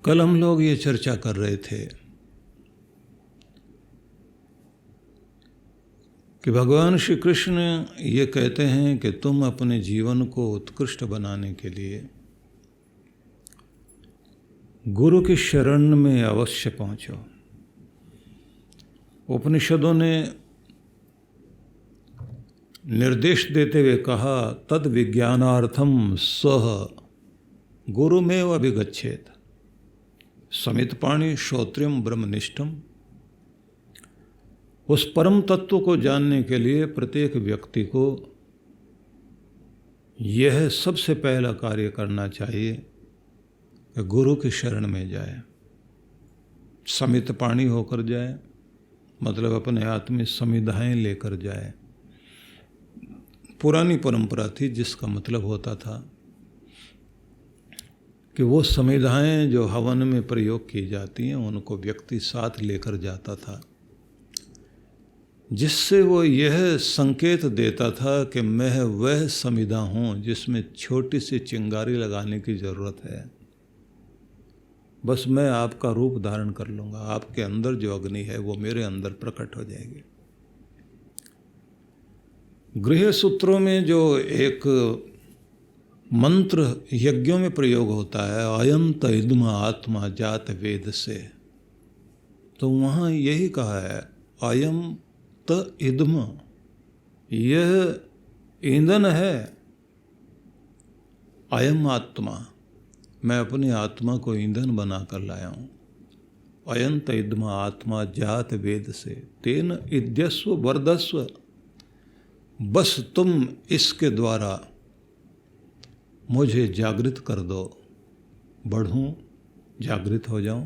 कल हम लोग ये चर्चा कर रहे थे कि भगवान श्री कृष्ण ये कहते हैं कि तुम अपने जीवन को उत्कृष्ट बनाने के लिए गुरु की शरण में अवश्य पहुंचो। उपनिषदों ने निर्देश देते हुए कहा, तद विज्ञानार्थम सह गुरुमेव अभिगच्छेत समितपाणि श्रोत्रियम ब्रह्मनिष्ठम। उस परम तत्व को जानने के लिए प्रत्येक व्यक्ति को यह सबसे पहला कार्य करना चाहिए कि गुरु की शरण में जाए, समितपाणि होकर जाए, मतलब अपने हाथ में समिधाएं लेकर जाए। पुरानी परंपरा थी जिसका मतलब होता था कि वो समिधाएं जो हवन में प्रयोग की जाती हैं उनको व्यक्ति साथ लेकर जाता था, जिससे वो यह संकेत देता था कि मैं वह समिधा हूँ जिसमें छोटी सी चिंगारी लगाने की ज़रूरत है, बस मैं आपका रूप धारण कर लूँगा, आपके अंदर जो अग्नि है वो मेरे अंदर प्रकट हो जाएगी। गृह सूत्रों में जो एक मंत्र यज्ञों में प्रयोग होता है, अयं त इदम आत्मा जात वेद से, तो वहाँ यही कहा है अयं त इदम, यह ईंधन है, अयम आत्मा, मैं अपनी आत्मा को ईंधन बनाकर लाया हूँ। अयं त इदम आत्मा जात वेद से तेन इद्यस्व वर्धस्व, बस तुम इसके द्वारा मुझे जागृत कर दो, बढ़ूं, जागृत हो जाऊं,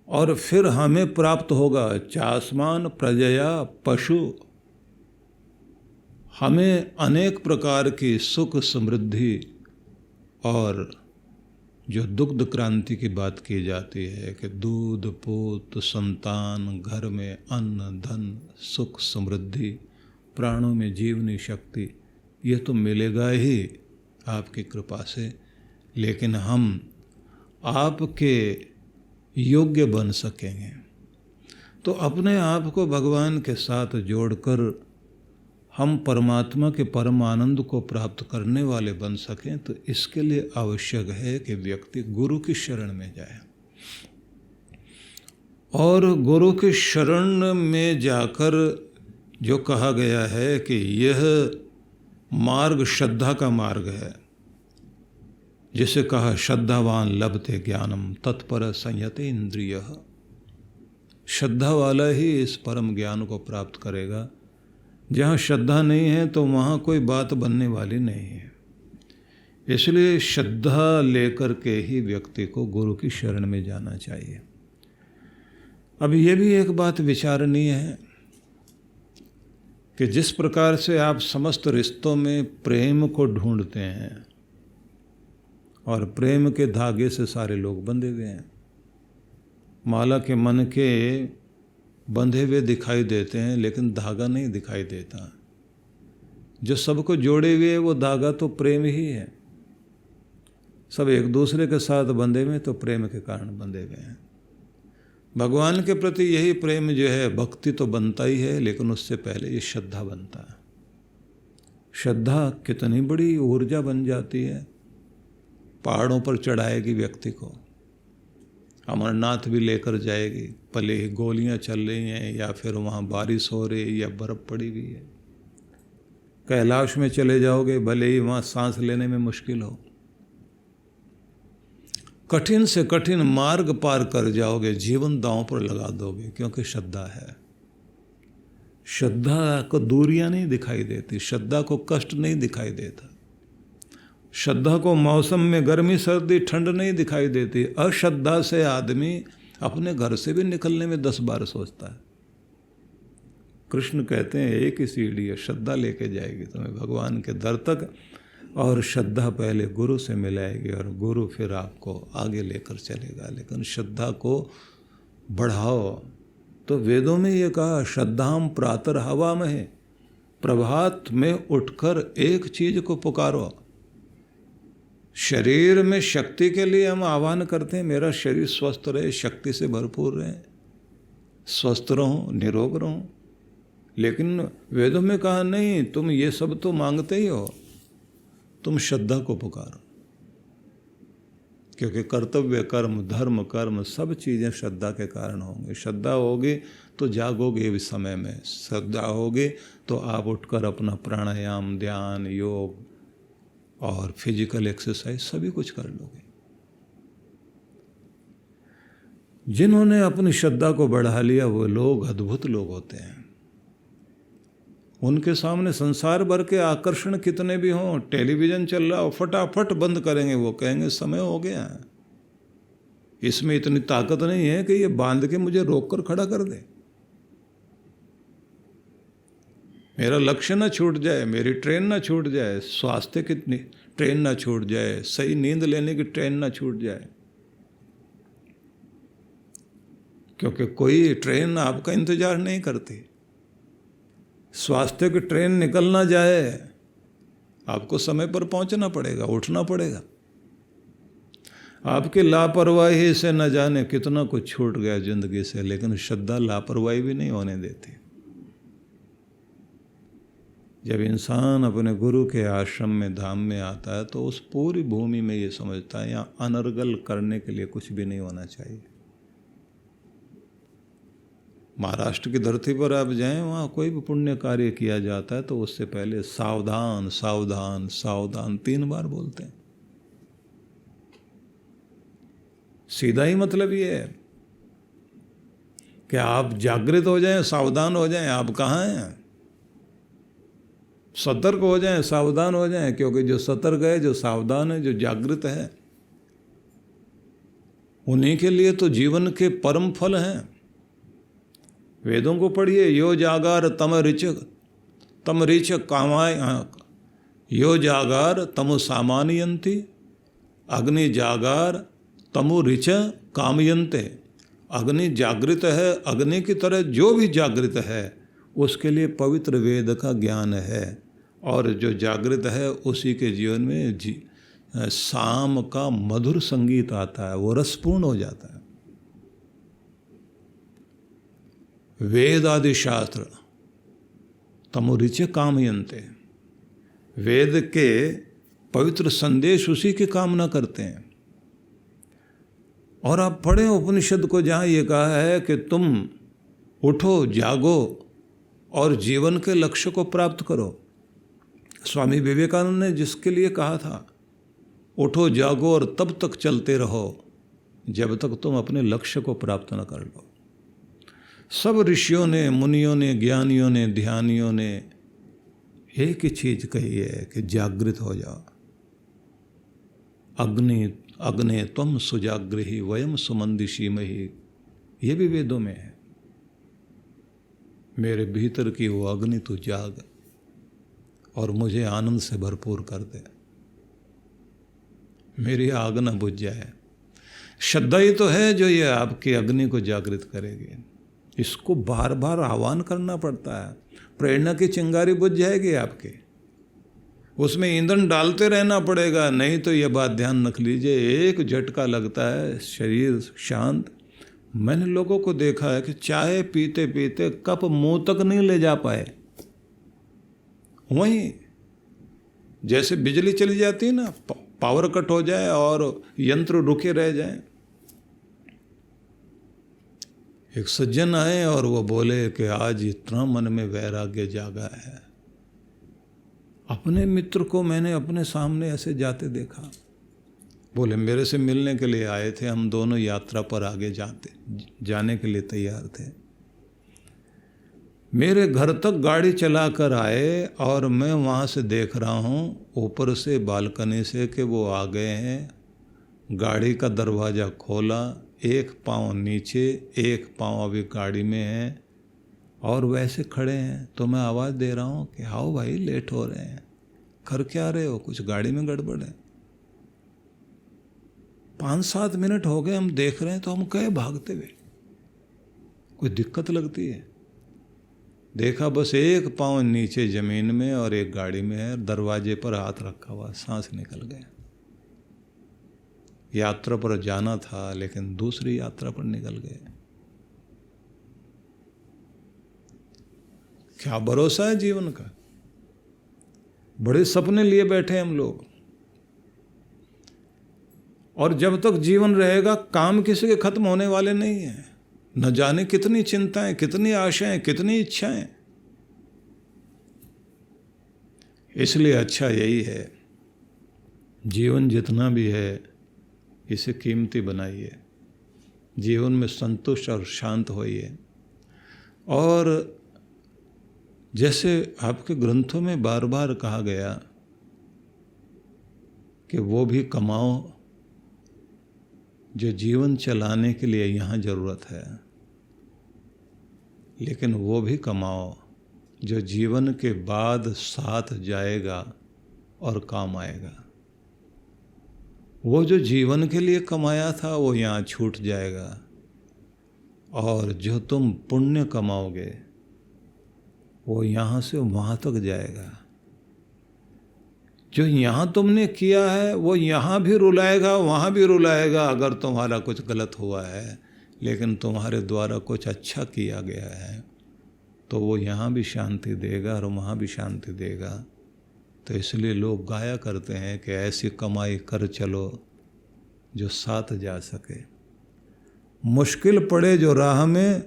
और फिर हमें प्राप्त होगा चासमान प्रजया पशु, हमें अनेक प्रकार की सुख समृद्धि और जो दुग्ध क्रांति की बात की जाती है कि दूध पूत संतान, घर में अन्न धन सुख समृद्धि, प्राणों में जीवनी शक्ति, ये तो मिलेगा ही आपकी कृपा से, लेकिन हम आपके योग्य बन सकेंगे। तो अपने आप को भगवान के साथ जोड़कर हम परमात्मा के परम आनंद को प्राप्त करने वाले बन सकें, तो इसके लिए आवश्यक है कि व्यक्ति गुरु की शरण में जाए। और गुरु की शरण में जाकर जो कहा गया है कि यह मार्ग श्रद्धा का मार्ग है, जिसे कहा श्रद्धावान लभते ज्ञानम तत्पर संयते इंद्रिय, श्रद्धा वाला ही इस परम ज्ञान को प्राप्त करेगा। जहाँ श्रद्धा नहीं है तो वहाँ कोई बात बनने वाली नहीं है। इसलिए श्रद्धा लेकर के ही व्यक्ति को गुरु की शरण में जाना चाहिए। अब ये भी एक बात विचारणीय है कि जिस प्रकार से आप समस्त रिश्तों में प्रेम को ढूंढते हैं और प्रेम के धागे से सारे लोग बंधे हुए हैं, माला के मन के बंधे हुए दिखाई देते हैं लेकिन धागा नहीं दिखाई देता। जो सबको जोड़े हुए वो धागा तो प्रेम ही है। सब एक दूसरे के साथ बंधे हुए तो प्रेम के कारण बंधे हुए हैं। भगवान के प्रति यही प्रेम जो है, भक्ति तो बनता ही है, लेकिन उससे पहले ये श्रद्धा बनता है। श्रद्धा कितनी बड़ी ऊर्जा बन जाती है, पहाड़ों पर चढ़ाएगी व्यक्ति को, अमरनाथ भी लेकर जाएगी, भले ही गोलियां चल रही हैं या फिर वहाँ बारिश हो रही है या बर्फ़ पड़ी हुई है। कैलाश में चले जाओगे, भले ही वहाँ सांस लेने में मुश्किल हो, कठिन से कठिन मार्ग पार कर जाओगे, जीवन दांव पर लगा दोगे, क्योंकि श्रद्धा है। श्रद्धा को दूरियां नहीं दिखाई देती, श्रद्धा को कष्ट नहीं दिखाई देता, श्रद्धा को मौसम में गर्मी सर्दी ठंड नहीं दिखाई देती। अश्रद्धा से आदमी अपने घर से भी निकलने में 10 बार सोचता है। कृष्ण कहते हैं एक ही सीढ़ी है, श्रद्धा लेके जाएगी तुम्हें भगवान के दर तक, और श्रद्धा पहले गुरु से मिलाएगी और गुरु फिर आपको आगे लेकर चलेगा। लेकिन श्रद्धा को बढ़ाओ। तो वेदों में ये कहा श्रद्धाम प्रातः हवामहे, प्रभात में उठकर एक चीज को पुकारो, शरीर में शक्ति के लिए हम आह्वान करते हैं, मेरा शरीर स्वस्थ रहे, शक्ति से भरपूर रहे, स्वस्थ रहूं, निरोग रहूं। लेकिन वेदों में कहा नहीं, तुम ये सब तो मांगते ही हो, तुम श्रद्धा को पुकारो, क्योंकि कर्तव्य कर्म, धर्म कर्म सब चीज़ें श्रद्धा के कारण होंगे। श्रद्धा होगी तो जागोगे इस समय में, श्रद्धा होगी तो आप उठकर अपना प्राणायाम, ध्यान, योग और फिजिकल एक्सरसाइज सभी कुछ कर लोगे। जिन्होंने अपनी श्रद्धा को बढ़ा लिया वो लोग अद्भुत लोग होते हैं। उनके सामने संसार भर के आकर्षण कितने भी हों, टेलीविज़न चल रहा हो, फटाफट बंद करेंगे, वो कहेंगे समय हो गया, इसमें इतनी ताकत नहीं है कि ये बांध के मुझे रोक कर खड़ा कर दे। मेरा लक्ष्य ना छूट जाए, मेरी ट्रेन ना छूट जाए, स्वास्थ्य की ट्रेन ना छूट जाए, सही नींद लेने की ट्रेन ना छूट जाए, क्योंकि कोई ट्रेन आपका इंतजार नहीं करती। स्वास्थ्य की ट्रेन निकल ना जाए, आपको समय पर पहुंचना पड़ेगा, उठना पड़ेगा। आपकी लापरवाही से न जाने कितना कुछ छूट गया जिंदगी से, लेकिन श्रद्धा लापरवाही भी नहीं होने देती। जब इंसान अपने गुरु के आश्रम में, धाम में आता है, तो उस पूरी भूमि में ये समझता है यहाँ अनर्गल करने के लिए कुछ भी नहीं होना चाहिए। महाराष्ट्र की धरती पर आप जाएं, वहाँ कोई भी पुण्य कार्य किया जाता है तो उससे पहले सावधान सावधान सावधान 3 बार बोलते हैं। सीधा ही मतलब ये है कि आप जागृत हो जाएं, सावधान हो जाएं। आप कहाँ हैं? सतर्क हो जाएं, सावधान हो जाएं, क्योंकि जो सतर्क है, जो सावधान है, जो जागृत है, उन्हीं के लिए तो जीवन के परम फल हैं। वेदों को पढ़िए, यो जागार तम रिच कामाय, यो जागार तमु सामान्यंती, अग्नि जागार तमु रिच कामयंते। अग्नि जागृत है, अग्नि की तरह जो भी जागृत है उसके लिए पवित्र वेद का ज्ञान है, और जो जागृत है उसी के जीवन में शाम का मधुर संगीत आता है, वो रसपूर्ण हो जाता है। वेद आदि शास्त्र तमुरिच कामयन्ते, वेद के पवित्र संदेश उसी की कामना करते हैं। और आप पढ़ें उपनिषद को, जहाँ ये कहा है कि तुम उठो, जागो और जीवन के लक्ष्य को प्राप्त करो। स्वामी विवेकानंद ने जिसके लिए कहा था, उठो जागो और तब तक चलते रहो जब तक तुम अपने लक्ष्य को प्राप्त न कर लो। सब ऋषियों ने, मुनियों ने, ज्ञानियों ने, ध्यानियों ने एक ही चीज कही है कि जागृत हो जाओ। अग्ने त्वम सुजागृहि वयम सुमंदिशीमहि, ये भी वेदों में है। मेरे भीतर की वो अग्नि तू जाग और मुझे आनंद से भरपूर कर दे, मेरी आग न बुझ जाए। श्रद्धा ही तो है जो ये आपकी अग्नि को जागृत करेगी। इसको बार बार आह्वान करना पड़ता है। प्रेरणा की चिंगारी बुझ जाएगी आपकी, उसमें ईंधन डालते रहना पड़ेगा, नहीं तो ये बात ध्यान रख लीजिए, एक झटका लगता है शरीर शांत। मैंने लोगों को देखा है कि चाय पीते पीते कप मुंह तक नहीं ले जा पाए। वहीं जैसे बिजली चली जाती है ना, पावर कट हो जाए और यंत्र रुके रह जाए। एक सज्जन आए और वो बोले कि आज इतना मन में वैराग्य जागा है। अपने मित्र को मैंने अपने सामने ऐसे जाते देखा। बोले मेरे से मिलने के लिए आए थे, हम दोनों यात्रा पर आगे जाने के लिए तैयार थे। मेरे घर तक गाड़ी चला कर आए और मैं वहाँ से देख रहा हूँ ऊपर से बालकनी से कि वो आ गए हैं। गाड़ी का दरवाज़ा खोला, एक पाँव नीचे, एक पाँव अभी गाड़ी में है और वैसे खड़े हैं। तो मैं आवाज़ दे रहा हूँ कि आओ भाई, लेट हो रहे हैं, कर क्या रहे हो, कुछ गाड़ी में गड़बड़ है। 5-7 मिनट हो गए हम देख रहे हैं, तो हम कहे भागते हुए, कोई दिक्कत लगती है। देखा बस एक पाँव नीचे ज़मीन में और एक गाड़ी में है, दरवाजे पर हाथ रखा हुआ, सांस निकल गया। यात्रा पर जाना था लेकिन दूसरी यात्रा पर निकल गए। क्या भरोसा है जीवन का। बड़े सपने लिए बैठे हम लोग, और जब तक जीवन रहेगा काम किसी के खत्म होने वाले नहीं हैं। न जाने कितनी चिंताएं, कितनी आशाएं, कितनी इच्छाएं। इसलिए अच्छा यही है, जीवन जितना भी है इसे कीमती बनाइए, जीवन में संतुष्ट और शांत होइए। और जैसे आपके ग्रंथों में बार बार कहा गया कि वो भी कमाओ जो जीवन चलाने के लिए यहाँ ज़रूरत है, लेकिन वो भी कमाओ जो जीवन के बाद साथ जाएगा और काम आएगा। वो जो जीवन के लिए कमाया था वो यहाँ छूट जाएगा, और जो तुम पुण्य कमाओगे वो यहाँ से वहाँ तक जाएगा। जो यहाँ तुमने किया है वो यहाँ भी रुलाएगा, वहाँ भी रुलाएगा अगर तुम्हारा कुछ गलत हुआ है, लेकिन तुम्हारे द्वारा कुछ अच्छा किया गया है तो वो यहाँ भी शांति देगा और वहाँ भी शांति देगा। तो इसलिए लोग गाया करते हैं कि ऐसी कमाई कर चलो जो साथ जा सके, मुश्किल पड़े जो राह में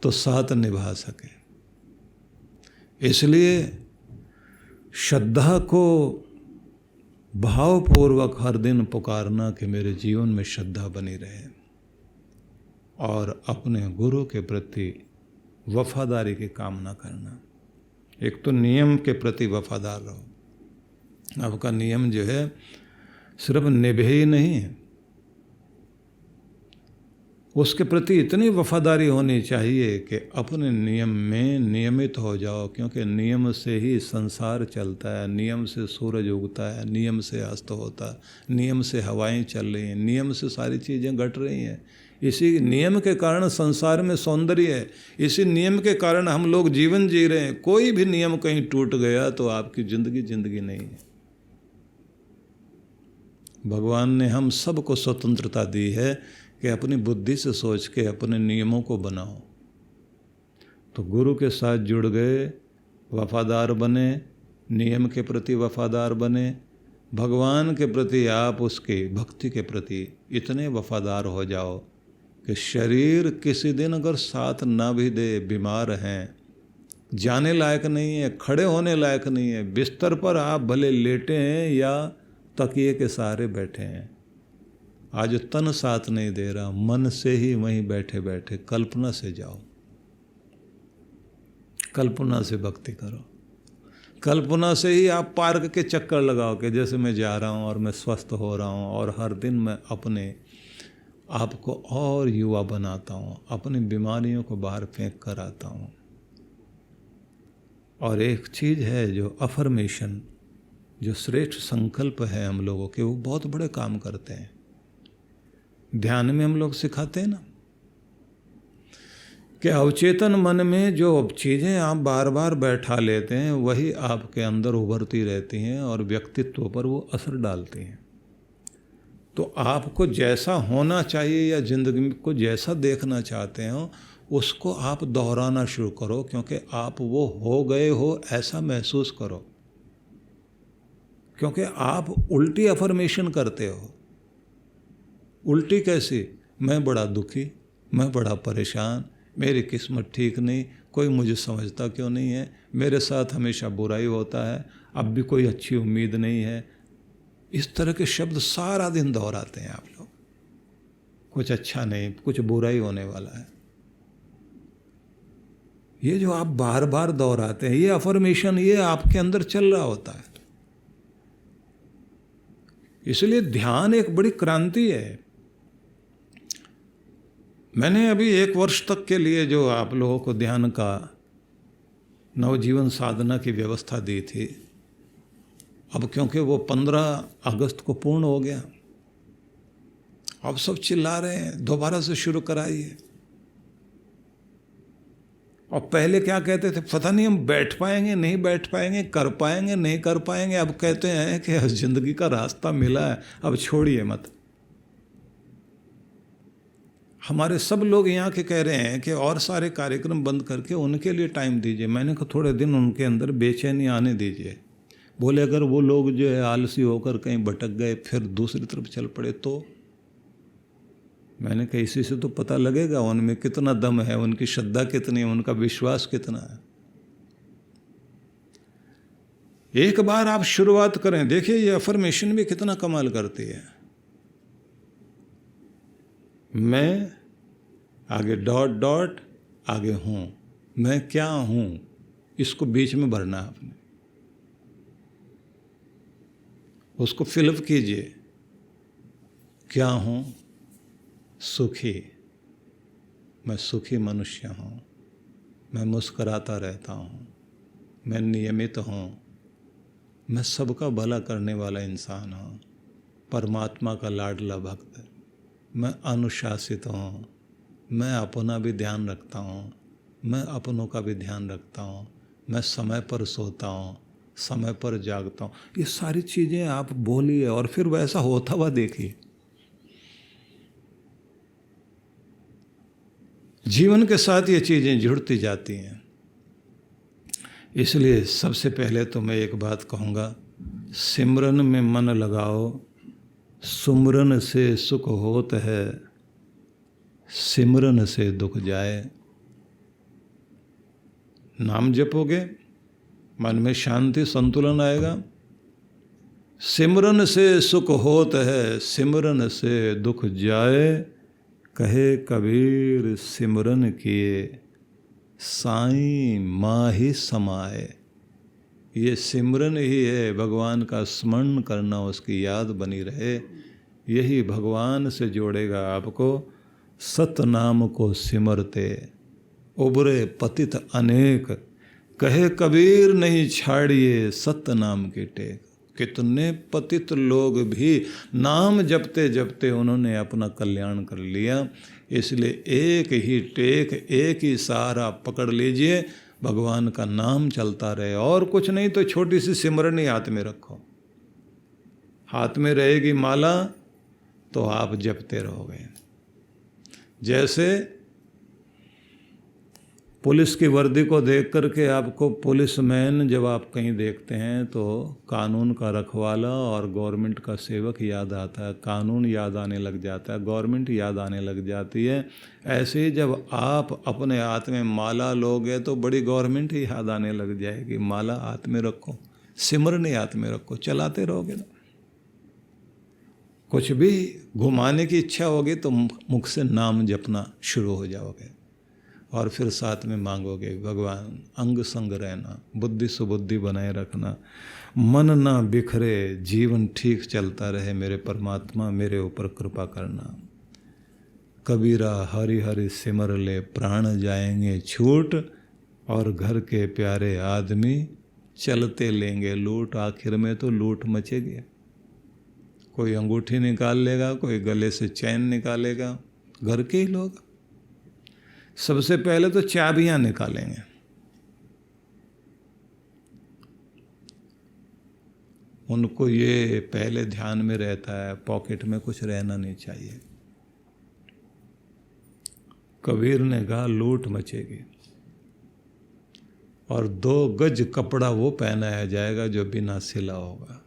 तो साथ निभा सके। इसलिए श्रद्धा को भावपूर्वक हर दिन पुकारना कि मेरे जीवन में श्रद्धा बनी रहे, और अपने गुरु के प्रति वफादारी की कामना करना। एक तो नियम के प्रति वफादार रहो। आपका नियम जो है सिर्फ निभे ही नहीं है, उसके प्रति इतनी वफादारी होनी चाहिए कि अपने नियम में नियमित हो जाओ, क्योंकि नियम से ही संसार चलता है, नियम से सूरज उगता है, नियम से अस्त होता है, नियम से हवाएं चल रही हैं, नियम से सारी चीज़ें घट रही हैं। इसी नियम के कारण संसार में सौंदर्य है, इसी नियम के कारण हम लोग जीवन जी रहे हैं। कोई भी नियम कहीं टूट गया तो आपकी जिंदगी नहीं है। भगवान ने हम सबको स्वतंत्रता दी है कि अपनी बुद्धि से सोच के अपने नियमों को बनाओ। तो गुरु के साथ जुड़ गए, वफादार बने, नियम के प्रति वफादार बने, भगवान के प्रति आप उसके भक्ति के प्रति इतने वफादार हो जाओ कि शरीर किसी दिन अगर साथ ना भी दे, बीमार हैं, जाने लायक नहीं है, खड़े होने लायक नहीं है, बिस्तर पर आप भले लेटे हैं या तकिए के सहारे बैठे हैं, आज तन साथ नहीं दे रहा, मन से ही वहीं बैठे बैठे कल्पना से जाओ, कल्पना से भक्ति करो, कल्पना से ही आप पार्क के चक्कर लगाओ कि जैसे मैं जा रहा हूँ और मैं स्वस्थ हो रहा हूँ, और हर दिन मैं अपने आप को और युवा बनाता हूँ, अपनी बीमारियों को बाहर फेंक कर आता हूँ। और एक चीज़ है जो अफर्मेशन, जो श्रेष्ठ संकल्प है हम लोगों के, वो बहुत बड़े काम करते हैं। ध्यान में हम लोग सिखाते हैं ना कि अवचेतन मन में जो चीज़ें आप बार बार बैठा लेते हैं वही आपके अंदर उभरती रहती हैं और व्यक्तित्व पर वो असर डालती हैं। तो आपको जैसा होना चाहिए या ज़िंदगी को जैसा देखना चाहते हो उसको आप दोहराना शुरू करो, क्योंकि आप वो हो गए हो ऐसा महसूस करो। क्योंकि आप उल्टी अफर्मेशन करते हो। उल्टी कैसी? मैं बड़ा दुखी, मैं बड़ा परेशान, मेरी किस्मत ठीक नहीं, कोई मुझे समझता क्यों नहीं है, मेरे साथ हमेशा बुराई होता है, अब भी कोई अच्छी उम्मीद नहीं है। इस तरह के शब्द सारा दिन दोहराते हैं आप लोग। कुछ अच्छा नहीं, कुछ बुराई होने वाला है। ये जो आप बार बार दोहराते हैं, ये अफर्मेशन, ये आपके अंदर चल रहा होता है। इसलिए ध्यान एक बड़ी क्रांति है। मैंने अभी 1 वर्ष तक के लिए जो आप लोगों को ध्यान का नवजीवन साधना की व्यवस्था दी थी, अब क्योंकि वो 15 अगस्त को पूर्ण हो गया, अब सब चिल्ला रहे हैं दोबारा से शुरू कराइए। और पहले क्या कहते थे, पता नहीं हम बैठ पाएंगे नहीं बैठ पाएंगे, कर पाएंगे नहीं कर पाएंगे। अब कहते हैं कि जिंदगी का रास्ता मिला है, अब छोड़िए मत। हमारे सब लोग यहाँ के कह रहे हैं कि और सारे कार्यक्रम बंद करके उनके लिए टाइम दीजिए। मैंने कहा थोड़े दिन उनके अंदर बेचैनी आने दीजिए। बोले अगर वो लोग जो है आलसी होकर कहीं भटक गए फिर दूसरी तरफ चल पड़े तो? मैंने कहा इसी से तो पता लगेगा उनमें कितना दम है, उनकी श्रद्धा कितनी है, उनका विश्वास कितना है। एक बार आप शुरुआत करें, देखिए ये अफर्मेशन भी कितना कमाल करती है। मैं आगे डॉट डॉट आगे हूं, मैं क्या हूं, इसको बीच में भरना आपने, उसको फिलअप कीजिए। क्या हूं? सुखी। मैं सुखी मनुष्य हूं, मैं मुस्कुराता रहता हूं, मैं नियमित हूं, मैं सबका भला करने वाला इंसान हूं, परमात्मा का लाडला भक्त, मैं अनुशासित हूँ, मैं अपना भी ध्यान रखता हूँ, मैं अपनों का भी ध्यान रखता हूँ, मैं समय पर सोता हूँ, समय पर जागता हूँ। ये सारी चीज़ें आप बोलिए और फिर वैसा होता हुआ देखिए। जीवन के साथ ये चीज़ें जुड़ती जाती हैं। इसलिए सबसे पहले तो मैं एक बात कहूँगा, सिमरन में मन लगाओ, सुमरन से सुख होत है, सिमरन से दुख जाए। नाम जपोगे, मन में शांति संतुलन आएगा। सिमरन से सुख होत है, सिमरन से दुख जाए, कहे कबीर सिमरन किए, साईं माही समाए। ये सिमरन ही है, भगवान का स्मरण करना, उसकी याद बनी रहे, यही भगवान से जोड़ेगा आपको। सतनाम को सिमरते उबरे पतित अनेक, कहे कबीर नहीं छाड़िए सतनाम की टेक। कितने पतित लोग भी नाम जपते जपते उन्होंने अपना कल्याण कर लिया। इसलिए एक ही टेक, एक ही सहारा पकड़ लीजिए, भगवान का नाम चलता रहे। और कुछ नहीं तो छोटी सी सिमरनी हाथ में रखो, हाथ में रहेगी माला तो आप जपते रहोगे। जैसे पुलिस की वर्दी को देख करके आपको पुलिसमैन जब आप कहीं देखते हैं तो कानून का रखवाला और गवर्नमेंट का सेवक याद आता है, कानून याद आने लग जाता है, गवर्नमेंट याद आने लग जाती है। ऐसे ही जब आप अपने हाथ में माला लोगे तो बड़ी गवर्नमेंट ही याद आने लग जाएगी। माला हाथ में रखो, सिमरन हाथ में रखो, चलाते रहोगे ना। कुछ भी घुमाने की इच्छा होगी तो मुख से नाम जपना शुरू हो जाओगे और फिर साथ में मांगोगे भगवान अंग संग रहना, बुद्धि सुबुद्धि बनाए रखना, मन ना बिखरे, जीवन ठीक चलता रहे, मेरे परमात्मा मेरे ऊपर कृपा करना। कबीरा हरि हरि सिमर ले, प्राण जाएंगे छूट, और घर के प्यारे आदमी चलते लेंगे लूट। आखिर में तो लूट मचेगी। कोई अंगूठी निकाल लेगा, कोई गले से चैन निकालेगा, घर के ही लोग। सबसे पहले तो चाबियां निकालेंगे। उनको ये पहले ध्यान में रहता है, पॉकेट में कुछ रहना नहीं चाहिए। कबीर ने कहा लूट मचेगी, और 2 गज कपड़ा वो पहनाया जाएगा जो बिना सिला होगा।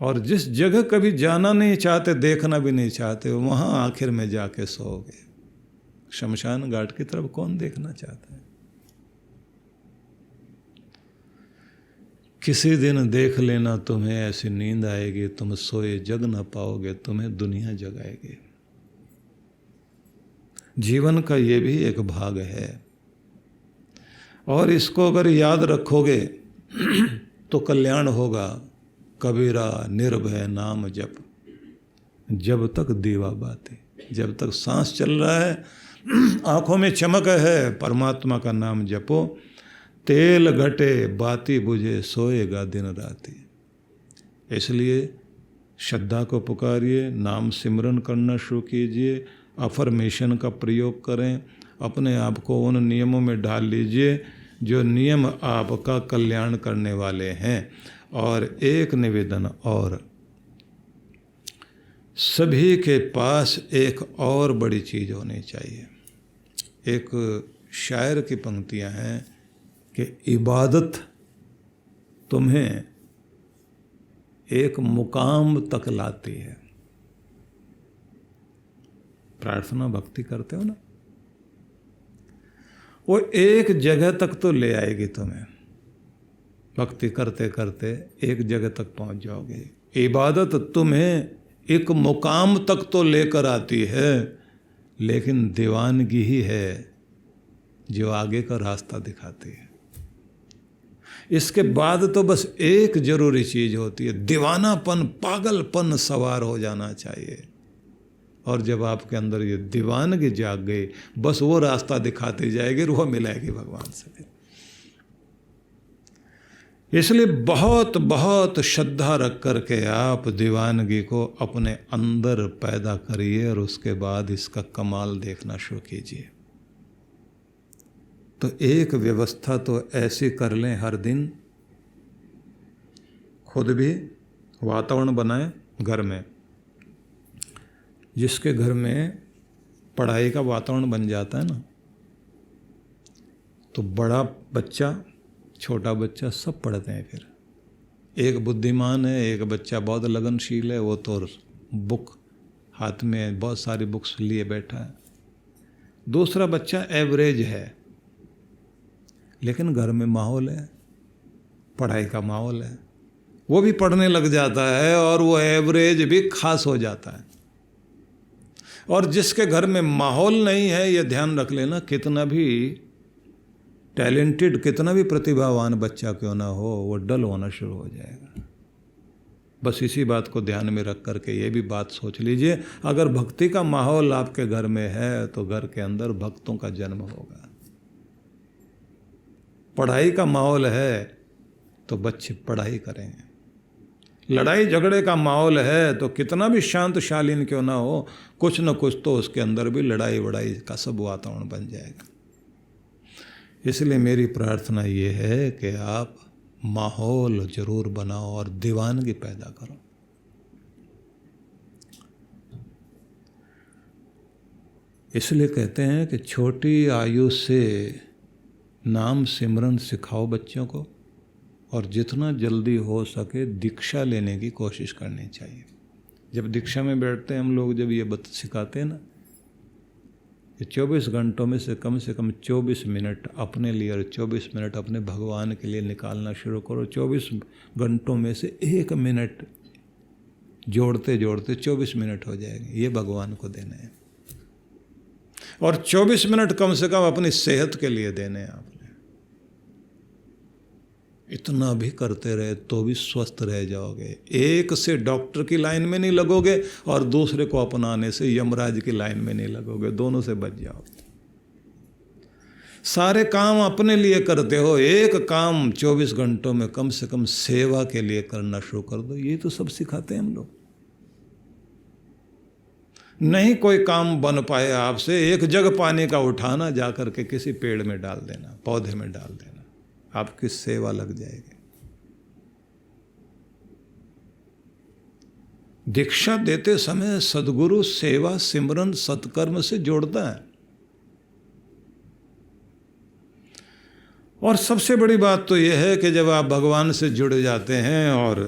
और जिस जगह कभी जाना नहीं चाहते, देखना भी नहीं चाहते, वहां आखिर में जाके सोओगे। शमशान घाट की तरफ कौन देखना चाहता है? किसी दिन देख लेना, तुम्हें ऐसी नींद आएगी, तुम सोए जग न पाओगे, तुम्हें दुनिया जगाएगी। जीवन का ये भी एक भाग है, और इसको अगर याद रखोगे तो कल्याण होगा। कबीरा निर्भय नाम जप, जब तक दीवा बाती, जब तक सांस चल रहा है, आंखों में चमक है, परमात्मा का नाम जपो। तेल घटे बाती बुझे, सोएगा दिन राती। इसलिए श्रद्धा को पुकारिए, नाम सिमरन करना शुरू कीजिए, अफर्मेशन का प्रयोग करें, अपने आप को उन नियमों में डाल लीजिए जो नियम आपका कल्याण करने वाले हैं। और एक निवेदन और, सभी के पास एक और बड़ी चीज़ होनी चाहिए। एक शायर की पंक्तियां हैं कि इबादत तुम्हें एक मुकाम तक लाती है। प्रार्थना भक्ति करते हो ना, वो एक जगह तक तो ले आएगी तुम्हें। भक्ति करते करते एक जगह तक पहुंच जाओगे। इबादत तुम्हें एक मुकाम तक तो लेकर आती है, लेकिन दीवानगी ही है जो आगे का रास्ता दिखाती है। इसके बाद तो बस एक जरूरी चीज होती है, दीवानापन, पागलपन सवार हो जाना चाहिए। और जब आपके अंदर ये दीवानगी जाग गई, बस वो रास्ता दिखाती जाएगी और वो मिलाएगी भगवान से। इसलिए बहुत बहुत श्रद्धा रख करके आप दीवानगी को अपने अंदर पैदा करिए और उसके बाद इसका कमाल देखना शुरू कीजिए। तो एक व्यवस्था तो ऐसी कर लें, हर दिन खुद भी वातावरण बनाएं घर में, जिसके घर में पढ़ाई का वातावरण बन जाता है ना, तो बड़ा बच्चा छोटा बच्चा सब पढ़ते हैं। फिर एक बुद्धिमान है, एक बच्चा बहुत लगनशील है, वो तो बुक हाथ में बहुत सारी बुक्स लिए बैठा है। दूसरा बच्चा एवरेज है, लेकिन घर में माहौल है, पढ़ाई का माहौल है, वो भी पढ़ने लग जाता है और वो एवरेज भी खास हो जाता है। और जिसके घर में माहौल नहीं है, ये ध्यान रख लेना, कितना भी टैलेंटेड, कितना भी प्रतिभावान बच्चा क्यों ना हो, वो डल होना शुरू हो जाएगा। बस इसी बात को ध्यान में रख करके ये भी बात सोच लीजिए, अगर भक्ति का माहौल आपके घर में है तो घर के अंदर भक्तों का जन्म होगा। पढ़ाई का माहौल है तो बच्चे पढ़ाई करेंगे। लड़ाई झगड़े का माहौल है तो कितना भी शांत शालीन क्यों ना हो, कुछ न कुछ तो उसके अंदर भी लड़ाई वड़ाई का सब वातावरण बन जाएगा। इसलिए मेरी प्रार्थना ये है कि आप माहौल जरूर बनाओ और दीवानगी पैदा करो। इसलिए कहते हैं कि छोटी आयु से नाम सिमरन सिखाओ बच्चों को, और जितना जल्दी हो सके दीक्षा लेने की कोशिश करनी चाहिए। जब दीक्षा में बैठते हैं हम लोग, जब ये बात सिखाते हैं ना, कि 24 घंटों में से कम 24 मिनट अपने लिए और 24 मिनट अपने भगवान के लिए निकालना शुरू करो। 24 घंटों में से 1 मिनट जोड़ते जोड़ते 24 मिनट हो जाएंगे, ये भगवान को देने हैं। और 24 मिनट कम से कम अपनी सेहत के लिए देने हैं आपने। इतना भी करते रहे तो भी स्वस्थ रह जाओगे। एक से डॉक्टर की लाइन में नहीं लगोगे और दूसरे को अपनाने से यमराज की लाइन में नहीं लगोगे, दोनों से बच जाओगे। सारे काम अपने लिए करते हो, एक काम 24 घंटों में कम से कम सेवा के लिए करना शुरू कर दो। ये तो सब सिखाते हैं हम लोग। नहीं कोई काम बन पाए आपसे, एक जग पानी का उठाना, जा करके किसी पेड़ में डाल देना, पौधे में डाल देना, आपकी सेवा लग जाएगी। दीक्षा देते समय सद्गुरु सेवा सिमरन सत्कर्म से जोड़ता है। और सबसे बड़ी बात तो यह है कि जब आप भगवान से जुड़ जाते हैं और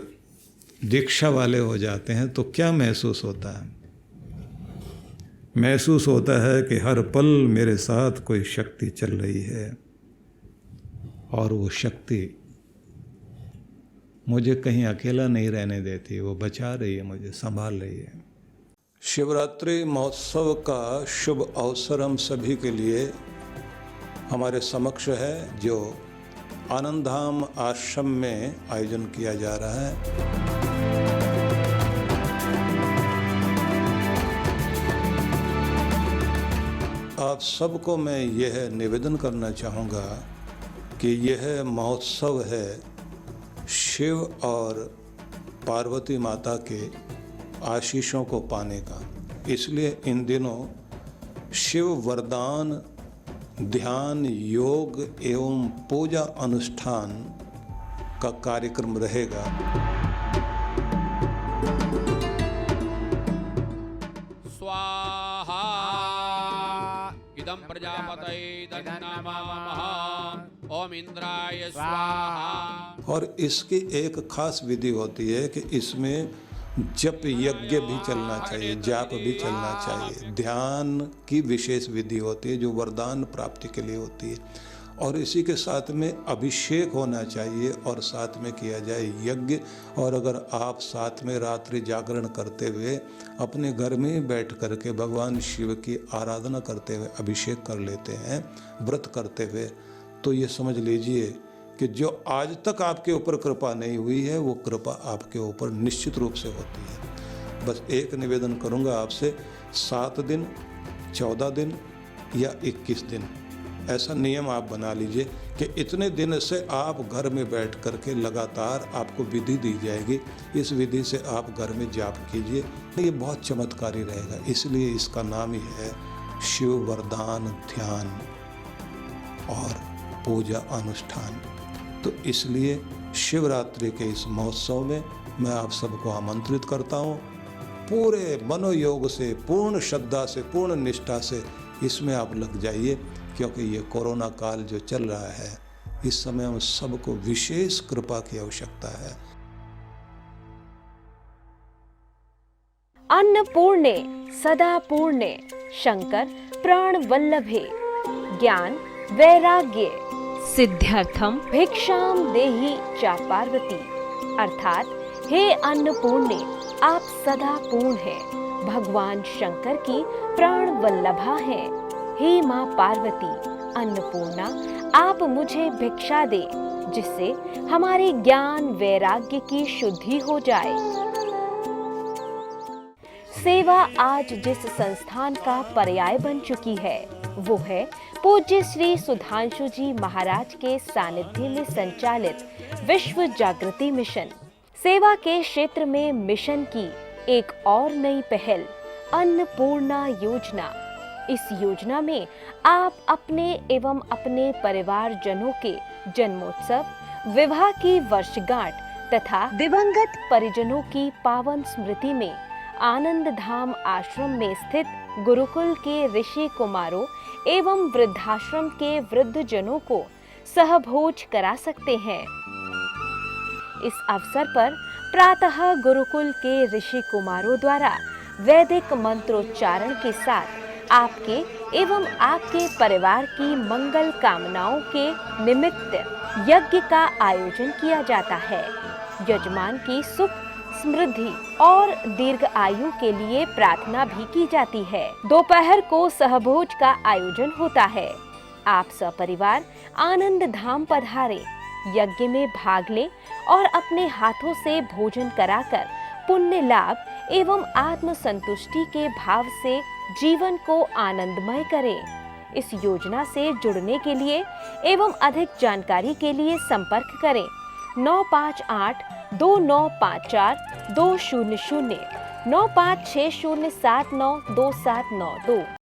दीक्षा वाले हो जाते हैं तो क्या महसूस होता है? महसूस होता है कि हर पल मेरे साथ कोई शक्ति चल रही है और वो शक्ति मुझे कहीं अकेला नहीं रहने देती, वो बचा रही है, मुझे संभाल रही है। शिवरात्रि महोत्सव का शुभ अवसर हम सभी के लिए हमारे समक्ष है, जो आनंद धाम आश्रम में आयोजन किया जा रहा है। आप सबको मैं यह निवेदन करना चाहूँगा कि यह महोत्सव है शिव और पार्वती माता के आशीषों को पाने का। इसलिए इन दिनों शिव वरदान ध्यान, योग एवं पूजा अनुष्ठान का कार्यक्रम रहेगा। स्वाहा इदं प्रजापतये तन्नमामः ओम इंद्राय स्वाहा। और इसकी एक खास विधि होती है कि इसमें जप यज्ञ भी चलना चाहिए, जाप भी चलना चाहिए। ध्यान की विशेष विधि होती है जो वरदान प्राप्ति के लिए होती है, और इसी के साथ में अभिषेक होना चाहिए और साथ में किया जाए यज्ञ। और अगर आप साथ में रात्रि जागरण करते हुए अपने घर में ही बैठ करके भगवान शिव की आराधना करते हुए अभिषेक कर लेते हैं व्रत करते हुए, तो ये समझ लीजिए कि जो आज तक आपके ऊपर कृपा नहीं हुई है वो कृपा आपके ऊपर निश्चित रूप से होती है। बस एक निवेदन करूंगा आपसे, 7 दिन, 14 दिन या 21 दिन ऐसा नियम आप बना लीजिए कि इतने दिन से आप घर में बैठ करके लगातार आपको विधि दी जाएगी, इस विधि से आप घर में जाप कीजिए। ये बहुत चमत्कारी रहेगा, इसलिए इसका नाम ही है शिव वरदान ध्यान और पूजा अनुष्ठान। तो इसलिए शिवरात्रि के इस महोत्सव में मैं आप सबको आमंत्रित करता हूँ, पूरे मनोयोग से, पूर्ण श्रद्धा से, पूर्ण निष्ठा से इसमें आप लग जाइए, क्योंकि ये कोरोना काल जो चल रहा है इस समय हम सबको विशेष कृपा की आवश्यकता है। अन्नपूर्णे सदा पूर्णे शंकर प्राण वल्लभे ज्ञान वैराग्य सिद्ध्यर्थम भिक्षाम देहि चा पार्वती। अर्थात हे अन्नपूर्णे, आप सदा पूर्ण हैं, भगवान शंकर की प्राण वल्लभा हैं। हे माँ पार्वती अन्नपूर्णा, आप मुझे भिक्षा दे जिससे हमारे ज्ञान वैराग्य की शुद्धि हो जाए। सेवा आज जिस संस्थान का पर्याय बन चुकी है वो है पूज्य श्री सुधांशु जी महाराज के सानिध्य में संचालित विश्व जागृति मिशन। सेवा के क्षेत्र में मिशन की एक और नई पहल अन्नपूर्णा योजना। इस योजना में आप अपने एवं अपने परिवारजनों के जन्मोत्सव, विवाह की वर्षगांठ तथा दिवंगत परिजनों की पावन स्मृति में आनंद धाम आश्रम में स्थित गुरुकुल के ऋषि कुमारों एवं वृद्धाश्रम के वृद्धजनों को सहभोज करा सकते हैं। इस अवसर पर प्रातः गुरुकुल के ऋषि कुमारों द्वारा वैदिक मंत्रोच्चारण के साथ आपके एवं आपके परिवार की मंगल कामनाओं के निमित्त यज्ञ का आयोजन किया जाता है। यजमान की सुख, समृद्धि और दीर्घ आयु के लिए प्रार्थना भी की जाती है। दोपहर को सहभोज का आयोजन होता है। आप सपरिवार आनंद धाम पधारे, यज्ञ में भाग लें और अपने हाथों से भोजन कराकर पुण्य लाभ एवं आत्म संतुष्टि के भाव से जीवन को आनंदमय करें। इस योजना से जुड़ने के लिए एवं अधिक जानकारी के लिए संपर्क करें 958-2954-200 95607927992।